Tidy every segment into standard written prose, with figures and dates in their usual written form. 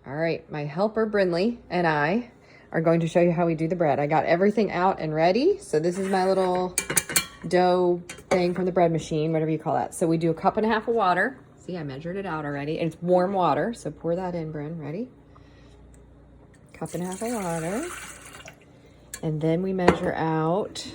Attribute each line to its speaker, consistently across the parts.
Speaker 1: All right, my helper Brinley and I are going to show you how we do the bread. I got everything out and ready. So this is my little dough thing from the bread machine, whatever you call that. So we do 1.5 cups of water. See, I measured it out already. And it's warm water, so pour that in, Bryn. Ready? 1.5 cups of water. And then we measure out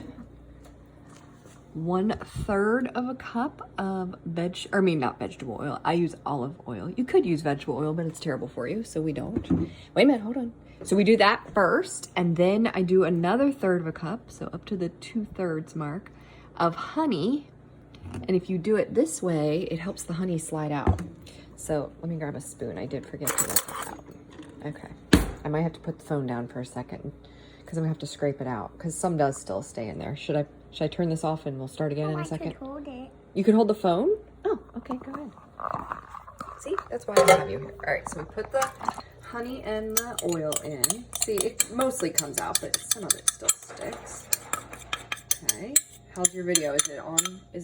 Speaker 1: 1/3 of a cup of not vegetable oil. I use olive oil. You could use vegetable oil, but it's terrible for you, so we don't. Wait a minute, hold on. So we do that first, and then I do another 1/3 of a cup, so up to the 2/3 mark, of honey. And if you do it this way, it helps the honey slide out. So let me grab a spoon. I did forget to let that out. Okay. I might have to put the phone down for a second because I'm gonna have to scrape it out because some does still stay in there. Should I turn this off and we'll start again in a second?
Speaker 2: I could hold it.
Speaker 1: You can hold the phone? Oh, okay, go ahead. See, that's why I have you here. All right, so we put the honey and the oil in. See, it mostly comes out, but some of it still sticks. Okay. How's your video? Is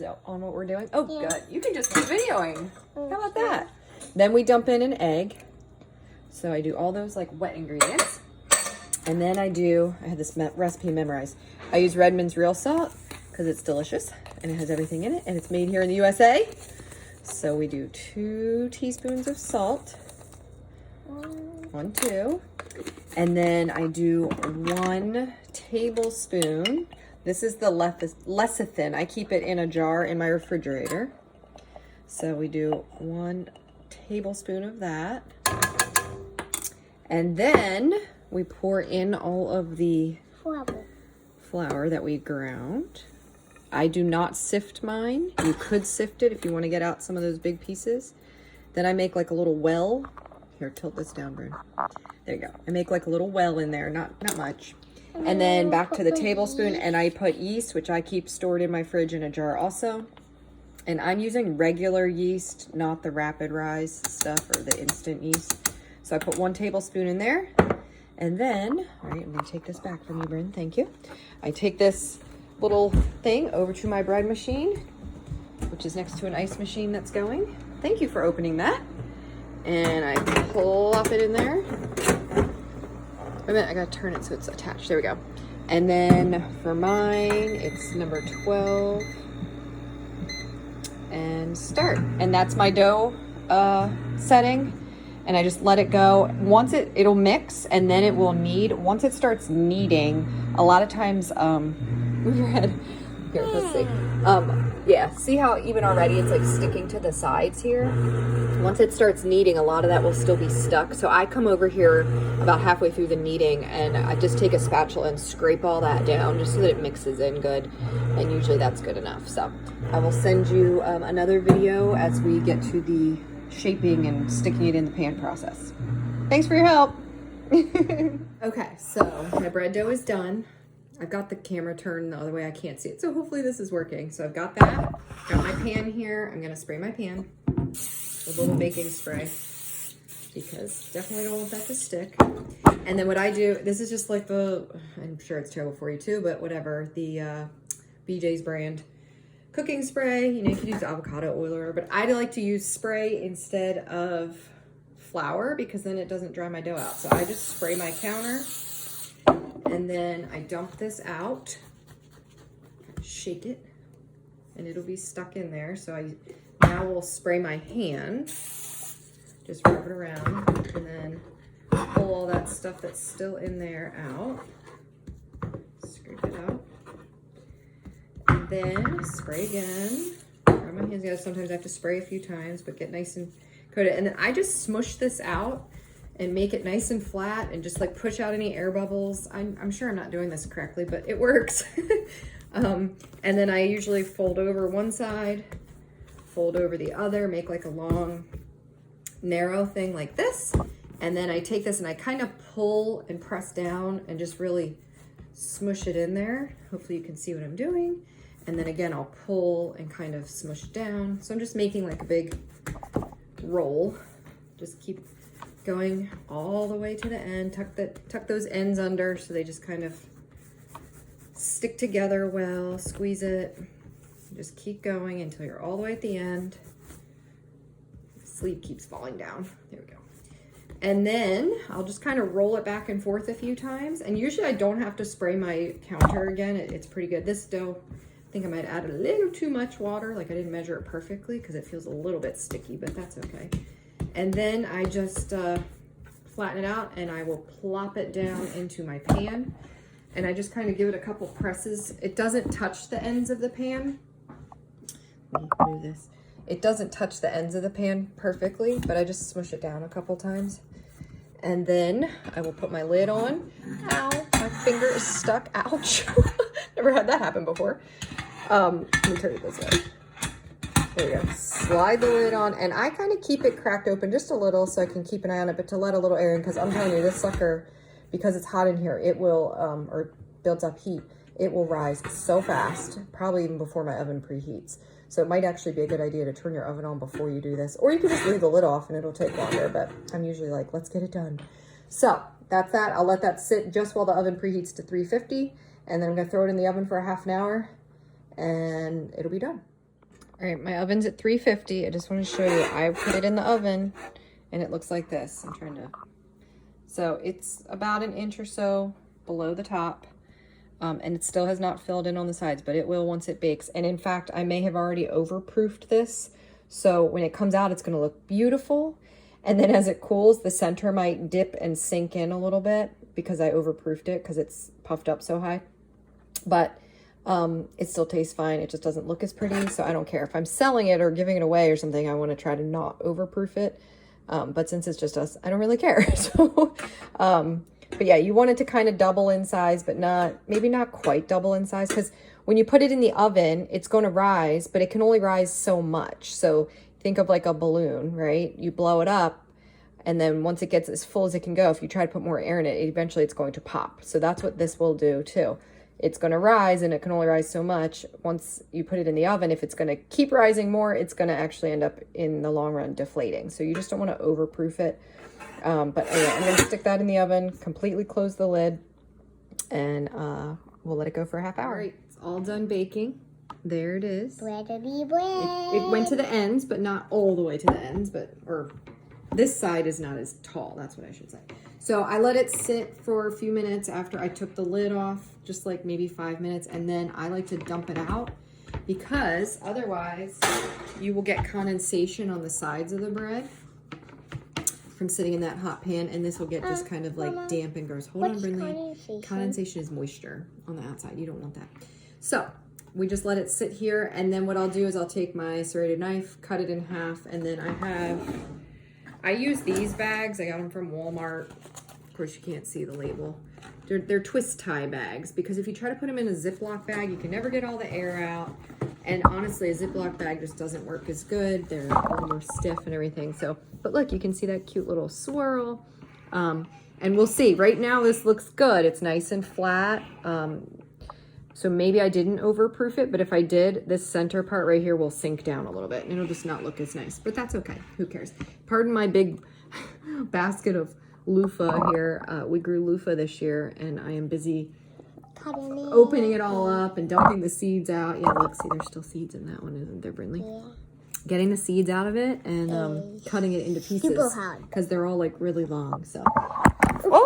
Speaker 1: it on what we're doing? Oh, yeah. Good. You can just keep videoing. How about that? Then we dump in an egg. So I do all those like wet ingredients. And then I had this recipe memorized. I use Redmond's real salt because it's delicious and it has everything in it and it's made here in the USA. So we do 2 teaspoons of salt. 1, 2. And then I do 1 tablespoon. This is the lecithin. I keep it in a jar in my refrigerator. So we do 1 tablespoon of that. And then we pour in all of the flour that we ground. I do not sift mine. You could sift it if you want to get out some of those big pieces. Then I make like a little well. Here, tilt this down, Bryn. There you go. I make like a little well in there, not much. And then back to the tablespoon, and I put yeast, which I keep stored in my fridge in a jar also. And I'm using regular yeast, not the rapid rise stuff or the instant yeast. So I put 1 tablespoon in there. And then, all right, I'm gonna take this back from you, Bryn, thank you. I take this little thing over to my bread machine, which is next to an ice machine that's going. Thank you for opening that. And I plop it in there. Wait a minute, I gotta turn it so it's attached. There we go. And then for mine, it's number 12. And start. And that's my dough setting. And I just let it go. Once it'll mix and then it will knead. Once it starts kneading, a lot of times, move your head. Here, let's see. Yeah, see how even already it's like sticking to the sides here? Once it starts kneading, a lot of that will still be stuck. So I come over here about halfway through the kneading and I just take a spatula and scrape all that down just so that it mixes in good. And usually that's good enough. So I will send you another video as we get to the shaping and sticking it in the pan process. Thanks for your help. Okay, so my bread dough is done. I've got the camera turned the other way. I can't see it. So hopefully this is working. So I've got that. Got my pan here. I'm going to spray my pan with a little baking spray because definitely don't want that to stick. And then what I do, this is just like I'm sure it's terrible for you too, but whatever, the BJ's brand cooking spray. You know, you can use avocado oil or whatever, but I like to use spray instead of flour because then it doesn't dry my dough out. So I just spray my counter. And then I dump this out, shake it, and it'll be stuck in there. So I now will spray my hand, just rub it around, and then pull all that stuff that's still in there out. Scrape it out. And then spray again. Rub my hands together. Sometimes I have to spray a few times, but get nice and coated. And then I just smush this out and make it nice and flat and just like push out any air bubbles. I'm sure I'm not doing this correctly, but it works. And then I usually fold over one side, fold over the other, make like a long, narrow thing like this. And then I take this and I kind of pull and press down and just really smush it in there. Hopefully you can see what I'm doing. And then again, I'll pull and kind of smush it down. So I'm just making like a big roll. Just keep going all the way to the end. Tuck those ends under so they just kind of stick together well. Squeeze it. Just keep going until you're all the way at the end. Sleeve keeps falling down. There we go. And then I'll just kind of roll it back and forth a few times. And usually I don't have to spray my counter again. It's pretty good. This dough, I think I might add a little too much water. Like I didn't measure it perfectly because it feels a little bit sticky, but that's okay. And then I just flatten it out and I will plop it down into my pan. And I just kind of give it a couple presses. It doesn't touch the ends of the pan. Let me move this. It doesn't touch the ends of the pan perfectly, but I just smush it down a couple times. And then I will put my lid on. Ow, my finger is stuck. Ouch. Never had that happen before. Let me turn it this way. There we go. Slide the lid on, and I kind of keep it cracked open just a little so I can keep an eye on it, but to let a little air in, because I'm telling you, this sucker, because it's hot in here, it will, or builds up heat, it will rise so fast, probably even before my oven preheats. So it might actually be a good idea to turn your oven on before you do this. Or you can just leave the lid off and it'll take longer, but I'm usually like, let's get it done. So that's that. I'll let that sit just while the oven preheats to 350. And then I'm gonna throw it in the oven for a half an hour and it'll be done. All right, my oven's at 350. I just want to show you, I put it in the oven and it looks like this. I'm trying to, so it's about an inch or so below the top. And it still has not filled in on the sides, but it will once it bakes. And in fact, I may have already overproofed this. So when it comes out, it's going to look beautiful. And then as it cools, the center might dip and sink in a little bit because I overproofed it because it's puffed up so high. But it still tastes fine. It just doesn't look as pretty. So I don't care if I'm selling it or giving it away or something. I want to try to not overproof it. But since it's just us, I don't really care. So, but yeah, you want it to kind of double in size, but maybe not quite double in size, because when you put it in the oven, it's going to rise, but it can only rise so much. So think of like a balloon, right? You blow it up, and then once it gets as full as it can go, if you try to put more air in it, eventually it's going to pop. So that's what this will do too. It's going to rise, and it can only rise so much. Once you put it in the oven, if it's going to keep rising more, it's going to actually end up in the long run deflating. So you just don't want to overproof it. But anyway, I'm going to stick that in the oven, completely close the lid, and we'll let it go for a half hour. All right, it's all done baking. There it is.
Speaker 2: Breadity bread.
Speaker 1: It went to the ends, but not all the way to the ends, or this side is not as tall. That's what I should say. So I let it sit for a few minutes after I took the lid off, just like maybe 5 minutes, and then I like to dump it out because otherwise you will get condensation on the sides of the bread from sitting in that hot pan, and this will get just kind of like damp and gross. Hold on, Brindley.
Speaker 2: Condensation?
Speaker 1: Condensation is moisture on the outside. You don't want that. So we just let it sit here, and then what I'll do is I'll take my serrated knife, cut it in half, and then I use these bags. I got them from Walmart. Of course, you can't see the label. They're twist tie bags, because if you try to put them in a Ziploc bag, you can never get all the air out. And honestly, a Ziploc bag just doesn't work as good. They're a little more stiff and everything. So, but look, you can see that cute little swirl. And we'll see. Right now, this looks good. It's nice and flat. So maybe I didn't overproof it, but if I did, this center part right here will sink down a little bit, and it'll just not look as nice. But that's okay. Who cares? Pardon my big basket of loofah here. We grew loofah this year, and I am busy opening it all up and dumping the seeds out. Yeah, look, see, there's still seeds in that one, isn't there, Brindley?
Speaker 2: Yeah.
Speaker 1: Getting the seeds out of it and cutting it into pieces because they're all like really long. So, oh,